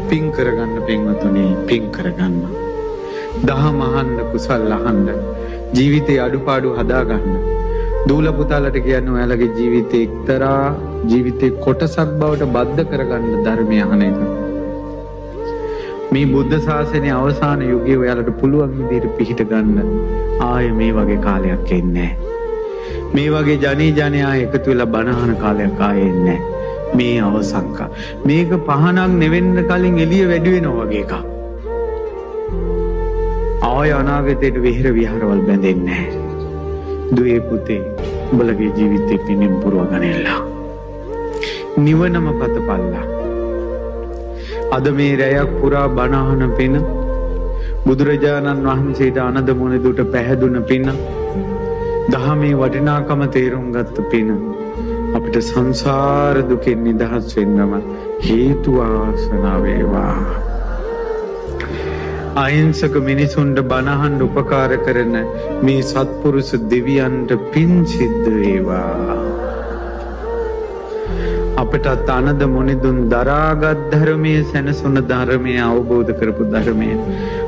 පින් කරගන්න පින්වතුනි, පින් කරගන්න. දහම අහන්න, කුසල් අහන්න, ජීවිතේ අඩුපාඩු හදාගන්න. දූල පුතාලට කියන්නේ ඔයාලගේ ජීවිතේ එක්තරා ජීවිතේ කොටසක් බවට බද්ධ කරගන්න ධර්මය අහන එක. මේ බුද්ධ ශාසනයේ අවසාන යුගයේ ඔයාලට පුළුවන් විදිහට පිහිට ගන්න ආයේ මේ වගේ කාලයක් එන්නේ නැහැ. මේ වගේ ජනයා එකතු වෙලා බණහන කාලයක් ආයේ එන්නේ නැහැ. මේ අවසංක. මේක පහනක් නෙවෙන්න කලින් එළිය වැඩි වෙනවා වගේ එකක්. ආය අනාගතයට විහෙර විහාරවල බැඳෙන්නේ නැහැ. දුවේ පුතේ උඹලගේ ජීවිතේ පිණින් පුරවගන්නilla. නිවනම පතපල්ලා. අද මේ රැයක් පුරා බණහන පින බුදුරජාණන් වහන්සේට අනද මොනදුට පැහැදුන පින දහමේ වටිනාකම තේරුම් ගත්ත පින අපිට සංසාර දුකෙන් නිදහස් වෙන්නම හේතු වාසනා වේවා. අහිංසක මිනිසුන්ට බණහන් උපකාර කරන මේ සත්පුරුෂ දෙවියන්ට පින් සිද්ධ වේවා. අපටත් අනද මොනිදුන් දරාගත් ධර්මයේ සැනසුන ධර්මයේ අවබෝධ කරපු ධර්මයේ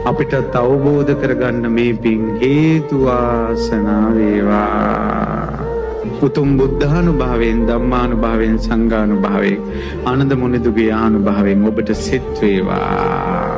අපිටත් අවබෝධ කරගන්න මේ පින් හේතු වාසනා වේවා. උතුම් බුද්ධානුභාවයෙන්, ධම්මානුභාවයෙන්, සංඝානුභාවයෙන්, ආනන්ද මුනිදුගේ ආනුභාවයෙන් ඔබට සිත් වේවා.